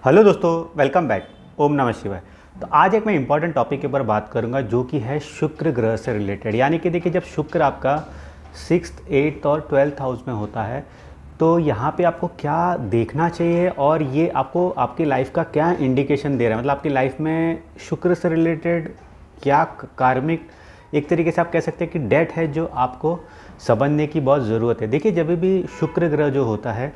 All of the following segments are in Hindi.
हेलो दोस्तों, वेलकम बैक। ओम नमः शिवाय। तो आज एक मैं इंपॉर्टेंट टॉपिक के ऊपर बात करूंगा जो कि है शुक्र ग्रह से रिलेटेड। यानी कि देखिए, जब शुक्र आपका 6th 8th और 12th हाउस में होता है तो यहाँ पे आपको क्या देखना चाहिए और ये आपको आपकी लाइफ का क्या इंडिकेशन दे रहा है। मतलब आपकी लाइफ में शुक्र से रिलेटेड क्या कार्मिक, एक तरीके से आप कह सकते हैं कि डेट है जो आपको समझने की बहुत ज़रूरत है। देखिए, जब भी शुक्र ग्रह जो होता है,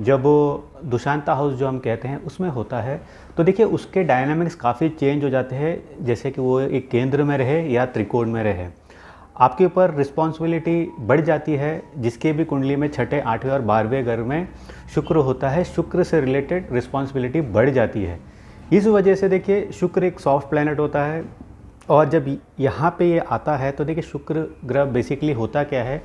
जब वो दुशांता हाउस जो हम कहते हैं उसमें होता है, तो देखिए उसके डायनामिक्स काफ़ी चेंज हो जाते हैं। जैसे कि वो एक केंद्र में रहे या त्रिकोण में रहे, आपके ऊपर रिस्पॉन्सिबिलिटी बढ़ जाती है। जिसके भी कुंडली में 6ठे 8वें और 12वें घर में शुक्र होता है, शुक्र से रिलेटेड रिस्पॉन्सिबिलिटी बढ़ जाती है। इस वजह से देखिए, शुक्र एक सॉफ्ट प्लैनेट होता है और जब यहाँ पे ये आता है तो देखिए शुक्र ग्रह बेसिकली होता क्या है,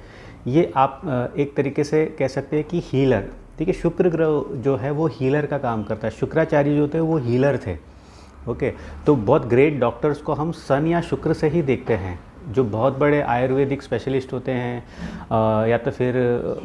ये आप एक तरीके से कह सकते हैं कि हीलर। ठीक है, शुक्र ग्रह जो है वो हीलर का काम करता है। शुक्राचार्य जो थे वो हीलर थे। ओके, तो बहुत ग्रेट डॉक्टर्स को हम सन या शुक्र से ही देखते हैं। जो बहुत बड़े आयुर्वेदिक स्पेशलिस्ट होते हैं या तो फिर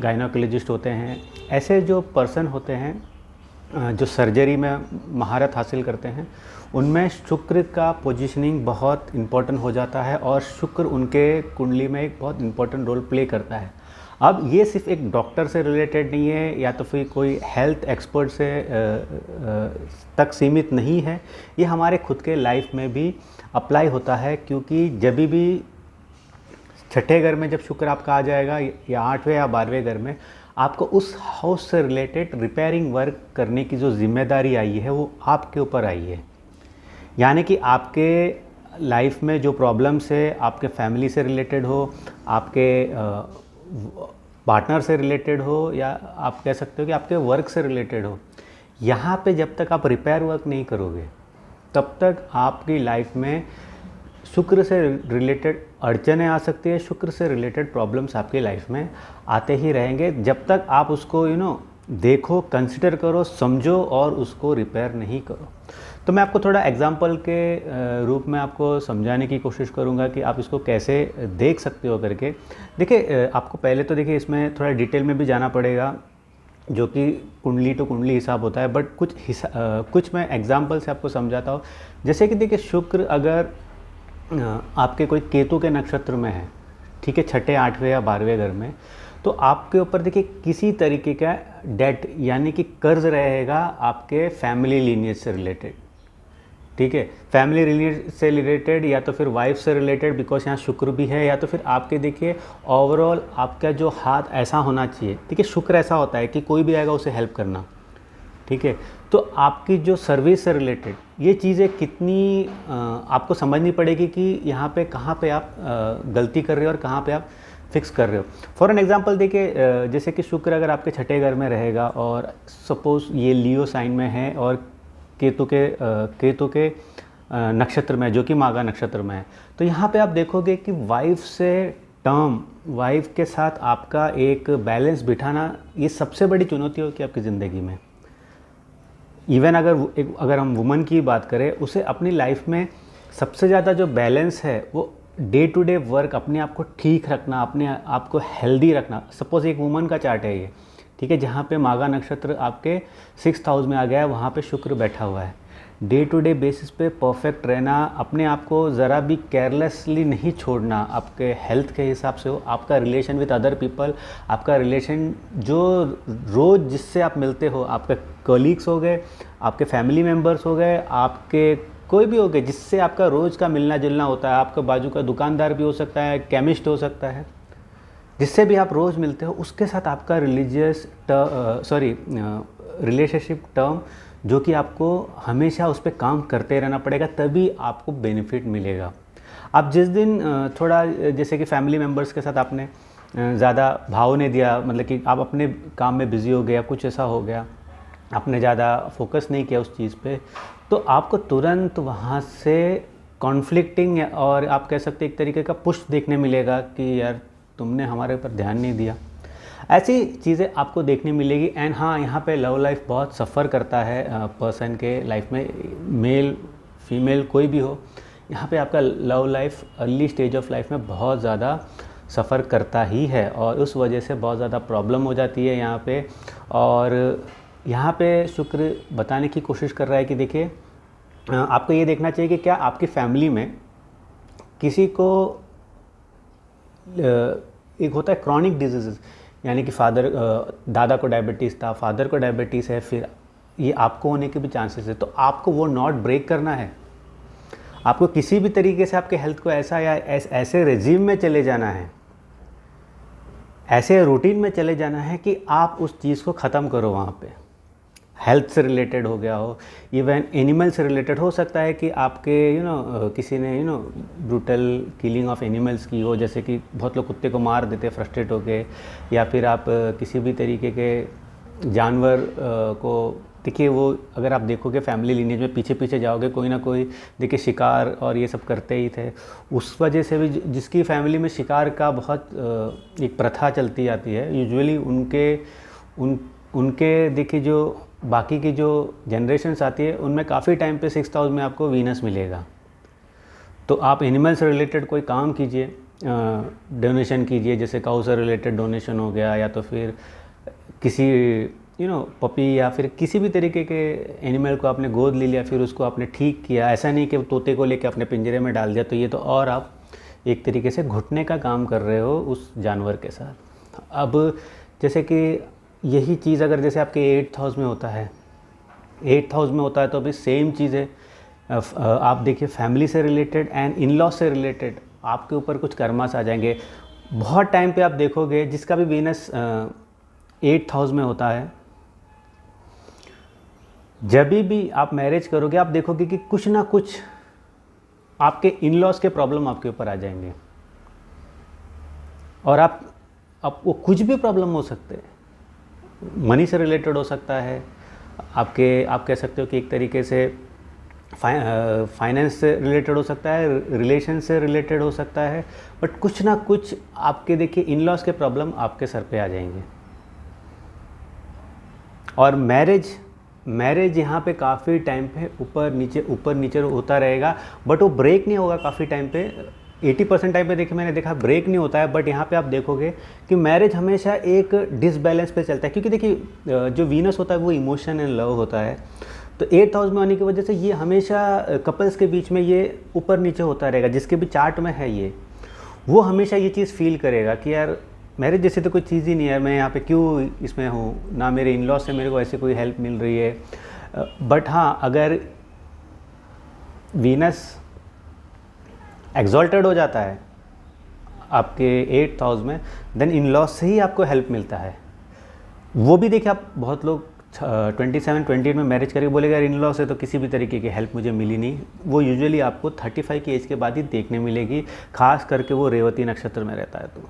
गायनोकोलॉजिस्ट होते हैं, ऐसे जो पर्सन होते हैं जो सर्जरी में महारत हासिल करते हैं, उनमें शुक्र का पोजीशनिंग बहुत इम्पोर्टेंट हो जाता है और शुक्र उनके कुंडली में एक बहुत इम्पोर्टेंट रोल प्ले करता है। अब ये सिर्फ एक डॉक्टर से रिलेटेड नहीं है या तो फिर कोई हेल्थ एक्सपर्ट से तक सीमित नहीं है, ये हमारे खुद के लाइफ में भी अप्लाई होता है। क्योंकि जब भी 6ठे घर में जब शुक्र आपका आ जाएगा या 8वें या 12वें घर में, आपको उस हाउस से रिलेटेड रिपेयरिंग वर्क करने की जो जिम्मेदारी आई है वो आपके ऊपर आई है। यानी कि आपके लाइफ में जो प्रॉब्लम्स है, आपके फैमिली से रिलेटेड हो, आपके पार्टनर से रिलेटेड हो, या आप कह सकते हो कि आपके वर्क से रिलेटेड हो, यहाँ पे जब तक आप रिपेयर वर्क नहीं करोगे तब तक आपकी लाइफ में शुक्र से रिलेटेड अड़चनें आ सकती है, शुक्र से रिलेटेड प्रॉब्लम्स आपकी लाइफ में आते ही रहेंगे जब तक आप उसको देखो, कंसिडर करो, समझो और उसको रिपेयर नहीं करो। तो मैं आपको थोड़ा एग्जांपल के रूप में आपको समझाने की कोशिश करूंगा कि आप इसको कैसे देख सकते हो करके। देखिए, आपको पहले तो देखिए इसमें थोड़ा डिटेल में भी जाना पड़ेगा, जो कि कुंडली टू कुंडली हिसाब होता है, बट कुछ मैं एग्जांपल से आपको समझाता हूँ। जैसे कि देखिए, शुक्र अगर आपके कोई केतु के नक्षत्र में है, ठीक है, 6ठे 8वें या 12वें घर में, तो आपके ऊपर देखिए किसी तरीके का डेट यानी कि कर्ज रहेगा आपके फैमिली लीनियज से रिलेटेड। ठीक है, फैमिली लीनियज से रिलेटेड या तो फिर वाइफ से रिलेटेड, बिकॉज यहाँ शुक्र भी है, या तो फिर आपके देखिए ओवरऑल आपका जो हाथ ऐसा होना चाहिए। ठीक है, शुक्र ऐसा होता है कि कोई भी आएगा उसे हेल्प करना। ठीक है, तो आपकी जो सर्विस से रिलेटेड ये चीज़ें कितनी आपको समझनी पड़ेगी कि यहाँ पे कहाँ पे आप गलती कर रहे हो और कहाँ पे आप फिक्स कर रहे हो। फॉर एन एग्जांपल देखिए, जैसे कि शुक्र अगर आपके 6ठे घर में रहेगा और सपोज ये लियो साइन में है और केतु के नक्षत्र में, जो कि माघा नक्षत्र में है, तो यहाँ पे आप देखोगे कि वाइफ के साथ आपका एक बैलेंस बिठाना ये सबसे बड़ी चुनौती होगी आपकी ज़िंदगी में। इवन अगर हम वुमन की बात करें, उसे अपनी लाइफ में सबसे ज़्यादा जो बैलेंस है वो डे टू डे वर्क, अपने आप को ठीक रखना, अपने आप को हेल्दी रखना। सपोज़ एक वुमन का चार्ट है ये, ठीक है, जहाँ पे माघा नक्षत्र आपके 6th हाउस में आ गया है, वहाँ पे शुक्र बैठा हुआ है। डे टू डे बेसिस पे परफेक्ट रहना, अपने आप को ज़रा भी केयरलेसली नहीं छोड़ना, आपके हेल्थ के हिसाब से हो, आपका रिलेशन विद अदर पीपल, आपका रिलेशन जो रोज़ जिससे आप मिलते हो, आपके कलीग्स हो गए, आपके फैमिली मेम्बर्स हो गए, आपके कोई भी हो गए जिससे आपका रोज़ का मिलना जुलना होता है। आपका बाजू का दुकानदार भी हो सकता है, केमिस्ट हो सकता है, जिससे भी आप रोज़ मिलते हो, उसके साथ आपका रिलेशनशिप टर्म जो कि आपको हमेशा उस पर काम करते रहना पड़ेगा, तभी आपको बेनिफिट मिलेगा। आप जिस दिन थोड़ा जैसे कि फैमिली मेम्बर्स के साथ आपने ज़्यादा भाव नहीं दिया, मतलब कि आप अपने काम में बिज़ी हो गया, कुछ ऐसा हो गया, आपने ज़्यादा फोकस नहीं किया उस चीज़ पे, तो आपको तुरंत वहाँ से कॉन्फ्लिक्टिंग और आप कह सकते एक तरीके का पुश देखने मिलेगा कि यार तुमने हमारे ऊपर ध्यान नहीं दिया। ऐसी चीज़ें आपको देखने मिलेगी। एंड हाँ, यहाँ पे लव लाइफ बहुत सफ़र करता है पर्सन के लाइफ में, मेल फीमेल कोई भी हो, यहाँ पे आपका love life early stage of life में बहुत ज़्यादा सफ़र करता ही है और उस वजह से बहुत ज़्यादा प्रॉब्लम हो जाती है यहाँ पे। और यहाँ पे शुक्र बताने की कोशिश कर रहा है कि देखिए आपको ये देखना चाहिए कि क्या आपकी फैमिली में किसी को एक होता है क्रॉनिक डिजीज़, यानी कि दादा को डायबिटीज़ था, फादर को डायबिटीज़ है, फिर ये आपको होने के भी चांसेस है। तो आपको वो नॉट ब्रेक करना है। आपको किसी भी तरीके से आपके हेल्थ को ऐसा या ऐसे रेजिम में चले जाना है, ऐसे रूटीन में चले जाना है कि आप उस चीज़ को ख़त्म करो। वहाँ पे हेल्थ से रिलेटेड हो गया हो, इवन एनिमल से रिलेटेड हो सकता है कि आपके किसी ने ब्रूटल किलिंग ऑफ एनिमल्स की हो, जैसे कि बहुत लोग कुत्ते को मार देते फ्रस्ट्रेट होके, या फिर आप किसी भी तरीके के जानवर को देखिए, वो अगर आप देखोगे फैमिली लीनेज में पीछे पीछे जाओगे, कोई ना कोई देखिए शिकार और ये सब करते ही थे। उस वजह से भी जिसकी फैमिली में शिकार का बहुत एक प्रथा चलती आती है, यूजुअली उनके देखिए जो बाकी की जो जनरेशन्स आती है उनमें काफ़ी टाइम पे 6th हाउस में आपको वीनस मिलेगा। तो आप एनिमल से रिलेटेड कोई काम कीजिए, डोनेशन कीजिए, जैसे काऊ से रिलेटेड डोनेशन हो गया, या तो फिर किसी पपी या फिर किसी भी तरीके के एनिमल को आपने गोद ले लिया, फिर उसको आपने ठीक किया। ऐसा नहीं कि तोते को लेके अपने पिंजरे में डाल दिया, तो ये तो और आप एक तरीके से घुटने का काम कर रहे हो उस जानवर के साथ। अब जैसे कि यही चीज़ अगर जैसे आपके 8th हाउस में होता है, 8th हाउस में होता है, तो अभी सेम चीज़ है। आप देखिए फैमिली से रिलेटेड एंड इन लॉ से रिलेटेड आपके ऊपर कुछ कर्मास आ जाएंगे। बहुत टाइम पे आप देखोगे जिसका भी वीनस 8th हाउस में होता है, जब भी आप मैरिज करोगे आप देखोगे कि कुछ ना कुछ आपके इन लॉज के प्रॉब्लम आपके ऊपर आ जाएंगे। और आप वो कुछ भी प्रॉब्लम हो सकते हैं, मनी से रिलेटेड हो सकता है, आप कह सकते हो कि एक तरीके से फाइनेंस से रिलेटेड हो सकता है, रिलेशन से रिलेटेड हो सकता है, बट कुछ ना कुछ आपके देखिए इन लॉज के प्रॉब्लम आपके सर पे आ जाएंगे। और मैरिज यहाँ पे काफ़ी टाइम पे ऊपर नीचे होता रहेगा, बट वो ब्रेक नहीं होगा काफ़ी टाइम पे। 80% टाइम पे देखिए मैंने देखा ब्रेक नहीं होता है, बट यहाँ पे आप देखोगे कि मैरिज हमेशा एक डिसबैलेंस पे चलता है, क्योंकि देखिए जो वीनस होता है वो इमोशन एंड लव होता है। तो 8th हाउस में होने की वजह से ये हमेशा कपल्स के बीच में ये ऊपर नीचे होता रहेगा। जिसके भी चार्ट में है ये, वो हमेशा ये चीज़ फील करेगा कि यार मैरिज जैसे तो कोई चीज़ ही नहीं है, मैं यहाँ पे क्यों इसमें हूँ, ना मेरे इन लॉज से मेरे को ऐसे कोई हेल्प मिल रही है। बट हाँ, अगर वीनस एक्सॉल्टेड हो जाता है आपके 8th हाउस में, देन इन लॉज से ही आपको हेल्प मिलता है। वो भी देखिए आप बहुत लोग 27-28 में मैरिज करके बोलेगा इन लॉ से तो किसी भी तरीके की हेल्प मुझे मिली नहीं। वो यूजुअली आपको 35 की एज के बाद ही देखने मिलेगी, खास करके वो रेवती नक्षत्र में रहता है तो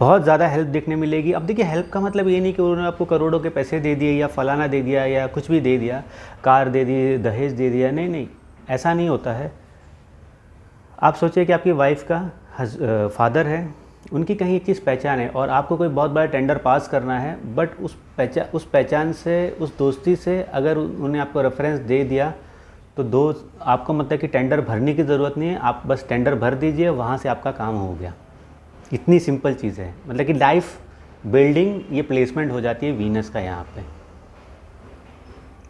बहुत ज़्यादा हेल्प देखने मिलेगी। अब देखिए हेल्प का मतलब ये नहीं कि उन्होंने आपको करोड़ों के पैसे दे दिए या फलाना दे दिया या कुछ भी दे दिया, कार दे दी, दहेज दे दिया, नहीं, ऐसा नहीं होता है। आप सोचिए कि आपकी वाइफ का फादर है, उनकी कहीं एक चीज़ पहचान है और आपको कोई बहुत बड़ा टेंडर पास करना है, बट उस पहचान से, उस दोस्ती से अगर उन्हें आपको रेफरेंस दे दिया तो आपको मतलब कि टेंडर भरने की ज़रूरत नहीं है, आप बस टेंडर भर दीजिए, वहाँ से आपका काम हो गया। इतनी सिंपल चीज़ है, मतलब कि लाइफ बिल्डिंग ये प्लेसमेंट हो जाती है वीनस का यहाँ पे।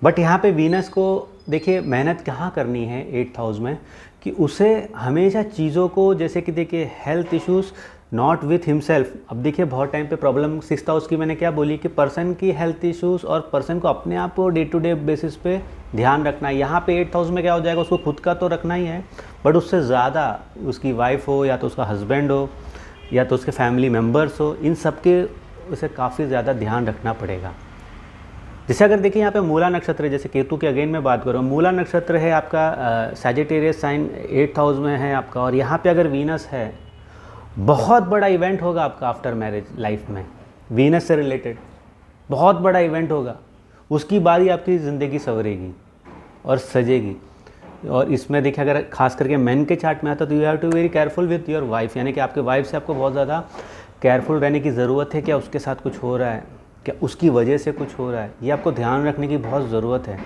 बट यहाँ पे वीनस को देखिए मेहनत कहाँ करनी है 8th हाउस में, कि उसे हमेशा चीज़ों को, जैसे कि देखिए health issues not with himself. अब देखिए बहुत टाइम पे प्रॉब्लम 6th हाउस की मैंने क्या बोली कि पर्सन की हेल्थ इश्यूज़ और पर्सन को अपने आप को डे टू डे बेसिस पे ध्यान रखना है। यहाँ पे 8th हाउस में क्या हो जाएगा, उसको खुद का तो रखना ही है, बट उससे ज़्यादा उसकी वाइफ हो या तो उसका हस्बैंड हो या तो उसके फैमिली मेम्बर्स हो, इन सब के उसे काफ़ी ज़्यादा ध्यान रखना पड़ेगा। जैसे अगर देखिए यहाँ पे मूला नक्षत्र है, जैसे केतु की अगेन मैं बात करूँ, मूला नक्षत्र है आपका, सैजिटेरियस साइन 8th हाउस में है आपका, और यहाँ पे अगर वीनस है, बहुत बड़ा इवेंट होगा आपका आफ्टर मैरिज लाइफ में, वीनस से रिलेटेड बहुत बड़ा इवेंट होगा। उसकी बाद ही आपकी ज़िंदगी संवरेगी और सजेगी। और इसमें देखिए अगर खास करके मेन के चार्ट में आता तो you have to very careful with your wife, यानी कि आपके वाइफ से आपको बहुत ज़्यादा केयरफुल रहने की ज़रूरत है। क्या उसके साथ कुछ हो रहा है, क्या उसकी वजह से कुछ हो रहा है, ये आपको ध्यान रखने की बहुत ज़रूरत है।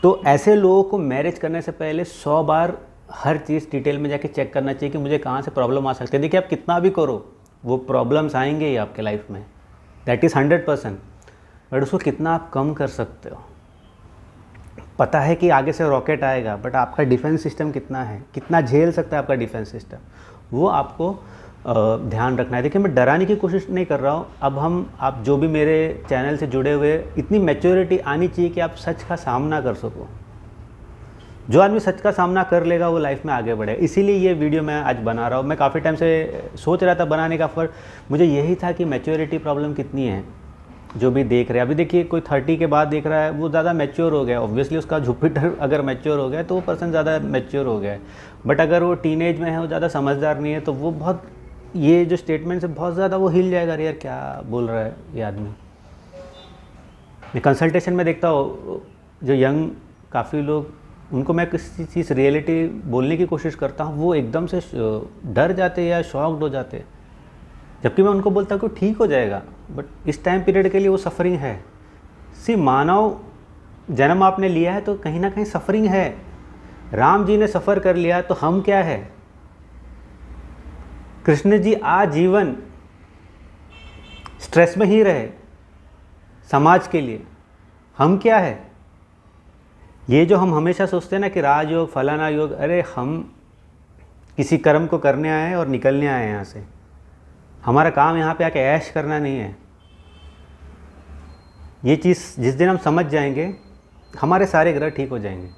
तो ऐसे लोगों को मैरिज करने से पहले 100 बार हर चीज़ डिटेल में जाके चेक करना चाहिए कि मुझे कहाँ से प्रॉब्लम आ सकती है। देखिए आप कितना भी करो वो प्रॉब्लम्स आएंगे ही आपके लाइफ में, दैट इज़ 100%। बट उसको कितना आप कम कर सकते हो। पता है कि आगे से रॉकेट आएगा, बट आपका डिफेंस सिस्टम कितना है, कितना झेल सकता है आपका डिफेंस सिस्टम, वो आपको ध्यान रखना है। देखिए, मैं डराने की कोशिश नहीं कर रहा हूँ। अब आप जो भी मेरे चैनल से जुड़े हुए, इतनी मैच्योरिटी आनी चाहिए कि आप सच का सामना कर सको। जो आदमी सच का सामना कर लेगा वो लाइफ में आगे बढ़ेगा। इसीलिए ये वीडियो मैं आज बना रहा हूँ। मैं काफ़ी टाइम से सोच रहा था बनाने का, पर मुझे यही था कि मैच्योरिटी प्रॉब्लम कितनी है। जो भी देख रहे हैं, अभी देखिए कोई 30 के बाद देख रहा है, वो ज़्यादा मैच्योर हो गया। ऑब्वियसली उसका जुपिटर अगर मैच्योर हो गया तो वो पर्सन ज़्यादा मैच्योर हो गया है। बट अगर वो टीनेज में है, वो ज़्यादा समझदार नहीं है, तो वो बहुत, ये जो स्टेटमेंट है बहुत ज़्यादा वो हिल जाएगा। यार क्या बोल रहा है ये आदमी। मैं कंसल्टेशन में देखता हूँ जो यंग काफ़ी लोग, उनको मैं किसी चीज़ रियलिटी बोलने की कोशिश करता हूँ, वो एकदम से डर जाते या शॉक्ड हो जाते, जबकि मैं उनको बोलता हूँ कि ठीक हो जाएगा। बट इस टाइम पीरियड के लिए वो सफरिंग है। मानव जन्म आपने लिया है तो कहीं ना कहीं सफरिंग है। राम जी ने सफ़र कर लिया तो हम क्या है? कृष्ण जी आजीवन स्ट्रेस में ही रहे समाज के लिए, हम क्या है? ये जो हम हमेशा सोचते हैं ना कि राजयोग फलाना योग, अरे हम किसी कर्म को करने आए हैं और निकलने आए हैं यहाँ से। हमारा काम यहाँ पे आके ऐश करना नहीं है। ये चीज़ जिस दिन हम समझ जाएंगे, हमारे सारे ग्रह ठीक हो जाएंगे।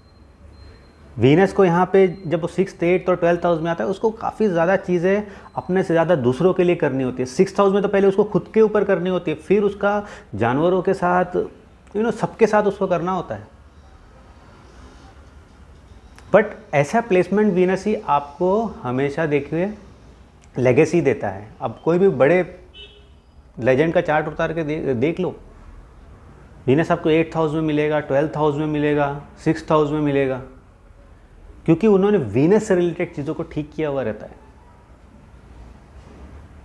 वीनस को यहाँ पे जब वो 6th 8th और 12th हाउस में आता है, उसको काफ़ी ज़्यादा चीज़ें अपने से ज़्यादा दूसरों के लिए करनी होती है। 6th हाउस में तो पहले उसको खुद के ऊपर करनी होती है, फिर उसका जानवरों के साथ, सबके साथ उसको करना होता है। बट ऐसा प्लेसमेंट वीनस ही आपको हमेशा देखिए लेगेसी देता है। अब कोई भी बड़े लेजेंड का चार्ट उतार के देख लो, वीनस आपको 8th हाउस में मिलेगा, 12th हाउस में मिलेगा, 6th हाउस में मिलेगा, क्योंकि उन्होंने वीनस से रिलेटेड चीज़ों को ठीक किया हुआ रहता है।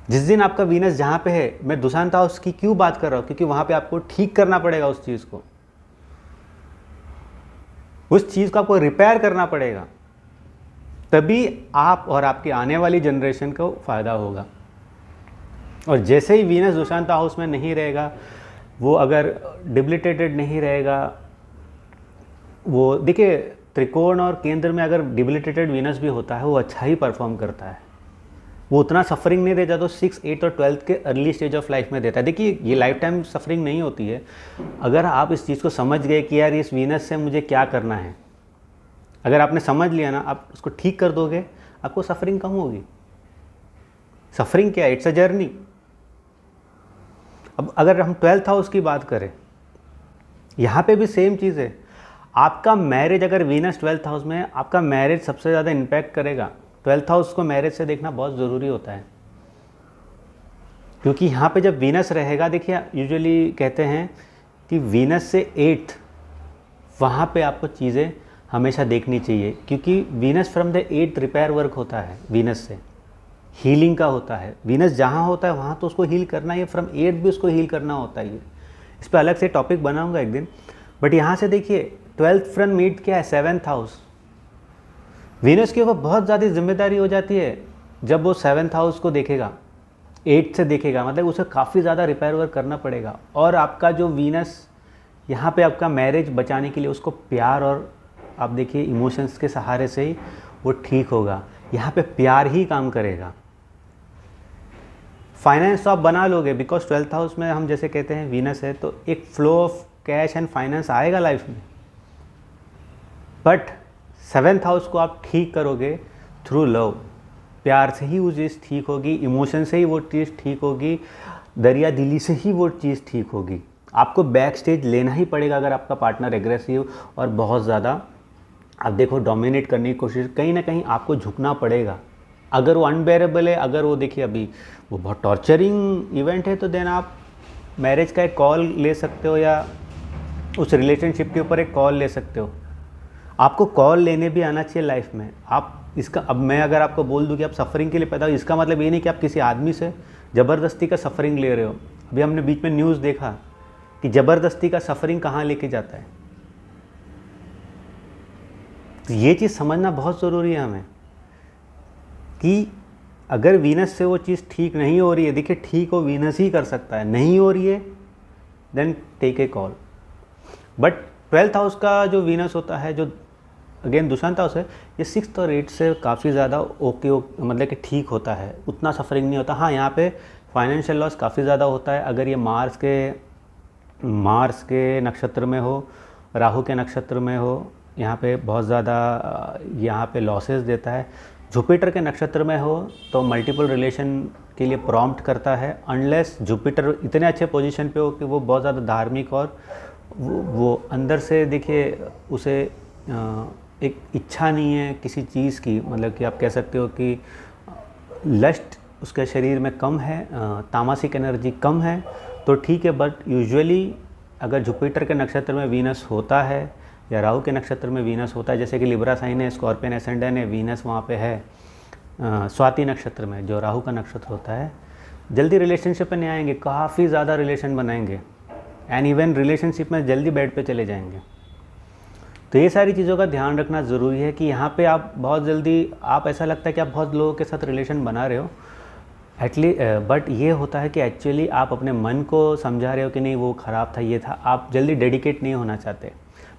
जिस दिन आपका वीनस जहाँ पे है, मैं दुशांत हाउस की क्यों बात कर रहा हूँ, क्योंकि वहाँ पे आपको ठीक करना पड़ेगा उस चीज़ को, उस चीज़ को आपको रिपेयर करना पड़ेगा, तभी आप और आपकी आने वाली जनरेशन को फ़ायदा होगा। और जैसे ही वीनस दुशांत हाउस में नहीं रहेगा, वो अगर डिबिलिटेटेड नहीं रहेगा, वो देखिए त्रिकोण और केंद्र में अगर डिबिलिटेटेड वीनस भी होता है, वो अच्छा ही परफॉर्म करता है। वो उतना सफरिंग नहीं देता तो 6, 8 और 12th के अर्ली स्टेज ऑफ लाइफ में देता है। देखिए ये लाइफ टाइम सफरिंग नहीं होती है। अगर आप इस चीज़ को समझ गए कि यार इस वीनस से मुझे क्या करना है, अगर आपने समझ लिया ना, आप उसको ठीक कर दोगे, आपको सफरिंग कम होगी। सफरिंग क्या है? It's a journey. अब अगर हम 12th हाउस की बात करें, यहाँ पे भी सेम चीज़ है। आपका मैरिज अगर वीनस 12th हाउस में है, आपका मैरिज सबसे ज़्यादा इम्पैक्ट करेगा। 12th हाउस को मैरिज से देखना बहुत ज़रूरी होता है, क्योंकि यहाँ पे जब वीनस रहेगा, देखिए यूजुअली कहते हैं कि वीनस से 8th, वहाँ पे आपको चीज़ें हमेशा देखनी चाहिए, क्योंकि Venus from the 8th repair work होता है, वीनस से हीलिंग का होता है। वीनस जहाँ होता है वहाँ तो उसको हील करना है, फ्रॉम 8th भी उसको हील करना होता है। इस पर अलग से टॉपिक बनाऊंगा एक दिन। बट यहाँ से देखिए 12th फ्रॉम 8th क्या है? 7th house. वीनस के ऊपर बहुत ज़्यादा जिम्मेदारी हो जाती है जब वो 7th हाउस को देखेगा, 8th से देखेगा, मतलब उसे काफ़ी ज़्यादा रिपेयर वर्क करना पड़ेगा। और आपका जो वीनस यहाँ पे आपका मैरिज बचाने के लिए उसको प्यार और आप देखिए इमोशंस के सहारे से ही वो ठीक होगा। यहाँ पे प्यार ही काम करेगा। फाइनेंस तो आप बना लोगे, बिकॉज 12th हाउस में हम जैसे कहते हैं वीनस है, तो एक flow of cash and finance आएगा लाइफ में। बट 7th हाउस को आप ठीक करोगे थ्रू लव, प्यार से ही वो चीज़ ठीक होगी, इमोशन से ही वो चीज़ ठीक होगी, दरिया दिली से ही वो चीज़ ठीक होगी। आपको बैक स्टेज लेना ही पड़ेगा अगर आपका पार्टनर एग्रेसिव और बहुत ज़्यादा आप देखो डोमिनेट करने की कोशिश, कहीं ना कहीं आपको झुकना पड़ेगा। अगर वो अनबेरेबल है, अगर वो देखिए अभी वो बहुत टॉर्चरिंग इवेंट है, तो देन आप मैरिज का एक कॉल ले सकते हो, या उस रिलेशनशिप के ऊपर एक कॉल ले सकते हो। आपको कॉल लेने भी आना चाहिए लाइफ में। आप इसका, अब मैं अगर आपको बोल दूं कि आप सफरिंग के लिए पैदा हो, इसका मतलब ये नहीं कि आप किसी आदमी से ज़बरदस्ती का सफरिंग ले रहे हो। अभी हमने बीच में न्यूज़ देखा कि ज़बरदस्ती का सफरिंग कहाँ लेके जाता है। तो ये चीज़ समझना बहुत ज़रूरी है हमें कि अगर वीनस से वो चीज़ ठीक नहीं हो रही है, देखिए ठीक हो वीनस ही कर सकता है, नहीं हो रही है then take a call. But 12th house का जो वीनस होता है, जो अगेन दुशांत हाउस है, ये 6th और 8th से काफ़ी ज़्यादा ओके मतलब कि ठीक होता है, उतना सफरिंग नहीं होता। हाँ, यहाँ पे फाइनेंशियल लॉस काफ़ी ज़्यादा होता है अगर ये मार्स के नक्षत्र में हो, राहु के नक्षत्र में हो, यहाँ पे बहुत ज़्यादा यहाँ पे लॉसेस देता है। जुपिटर के नक्षत्र में हो तो मल्टीपल रिलेशन के लिए प्रॉम्प्ट करता है, अनलेस जुपिटर इतने अच्छे पोजीशन पे हो कि वो बहुत ज़्यादा धार्मिक और वो अंदर से देखिए उसे एक इच्छा नहीं है किसी चीज़ की, मतलब कि आप कह सकते हो कि लस्ट उसके शरीर में कम है, तामसिक एनर्जी कम है तो ठीक है। बट यूजुअली अगर जुपिटर के नक्षत्र में वीनस होता है या राहु के नक्षत्र में वीनस होता है, जैसे कि लिब्रा साइन है, स्कॉर्पियन एसेंडेंट है, वीनस वहाँ पे है स्वाति नक्षत्र में जो राहु का नक्षत्र होता है, जल्दी रिलेशनशिप में नहीं आएंगे, काफ़ी ज़्यादा रिलेशन बनाएंगे एंड इवन रिलेशनशिप में जल्दी बेड पे चले जाएंगे। तो ये सारी चीज़ों का ध्यान रखना ज़रूरी है कि यहाँ पे आप बहुत जल्दी, आप ऐसा लगता है कि आप बहुत लोगों के साथ रिलेशन बना रहे हो एटलीस्ट, बट ये होता है कि एक्चुअली आप अपने मन को समझा रहे हो कि नहीं वो ख़राब था, ये था, आप जल्दी डेडिकेट नहीं होना चाहते।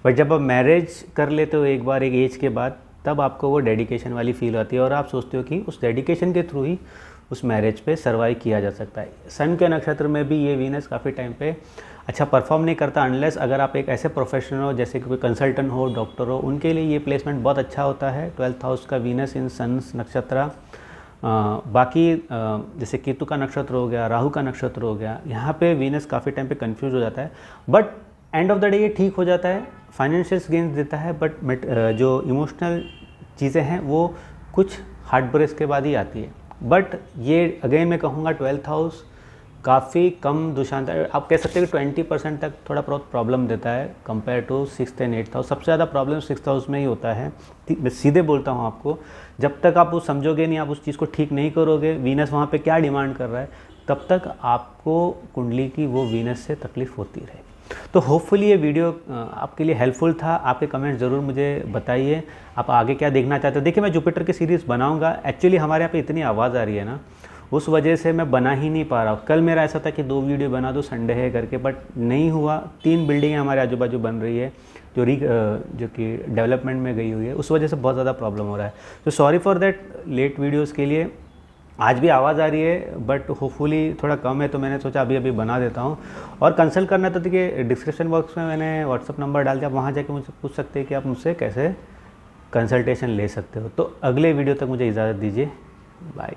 बट जब आप मैरिज कर लेते हो एक बार एक एज के बाद, तब आपको वो डेडिकेशन वाली फील आती है और आप सोचते हो कि उस डेडिकेशन के थ्रू ही उस मैरिज पे सर्वाइव किया जा सकता है। सन के नक्षत्र में भी ये वीनस काफ़ी टाइम पे अच्छा परफॉर्म नहीं करता, अनलेस अगर आप एक ऐसे प्रोफेशनल हो जैसे कि कोई कंसल्टेंट हो, डॉक्टर हो, उनके लिए ये प्लेसमेंट बहुत अच्छा होता है 12th हाउस का वीनस इन सन्स नक्षत्र। बाकी जैसे केतु का नक्षत्र हो गया, राहु का नक्षत्र हो गया, यहाँ पे वीनस काफ़ी टाइम पे कंफ्यूज हो जाता है, but end of the day ये ठीक हो जाता है, फाइनेंशियल गेन्स देता है, बट जो इमोशनल चीज़ें हैं वो कुछ हार्ट ब्रेक के बाद ही आती है। बट ये अगेन मैं कहूँगा 12th हाउस काफ़ी कम दुशांत, आप कह सकते हैं कि 20% तक थोड़ा बहुत प्रॉब्लम देता है compare to 6th and 8th house. सबसे ज़्यादा प्रॉब्लम 6th हाउस में ही होता है। मैं सीधे बोलता हूँ आपको, जब तक आप वो समझोगे नहीं, आप उस चीज़ को ठीक नहीं करोगे, वीनस वहाँ पे क्या डिमांड कर रहा है, तब तक आपको कुंडली की वो वीनस से तकलीफ़ होती रहे। तो होपफुली ये वीडियो आपके लिए हेल्पफुल था। आपके कमेंट ज़रूर मुझे बताइए, आप आगे क्या देखना चाहते हो। देखिए मैं जुपिटर की सीरीज़ बनाऊंगा, एक्चुअली हमारे यहाँ पे इतनी आवाज़ आ रही है ना, उस वजह से मैं बना ही नहीं पा रहा हूँ। कल मेरा ऐसा था कि 2 वीडियो बना दो, संडे है करके, बट नहीं हुआ। 3 बिल्डिंगें हमारे आजू बाजू बन रही है जो कि डेवलपमेंट में गई हुई है, उस वजह से बहुत ज़्यादा प्रॉब्लम हो रहा है। तो sorry for that late videos के लिए। आज भी आवाज़ आ रही है बट होपफुली थोड़ा कम है, तो मैंने सोचा अभी बना देता हूँ। और कंसल्ट करना तो देखिए डिस्क्रिप्शन बॉक्स में मैंने व्हाट्सअप नंबर डाल दिया, वहाँ जाके मुझसे पूछ सकते हैं कि आप मुझसे कैसे कंसल्टेशन ले सकते हो। तो अगले वीडियो तक मुझे इजाज़त दीजिए, बाय।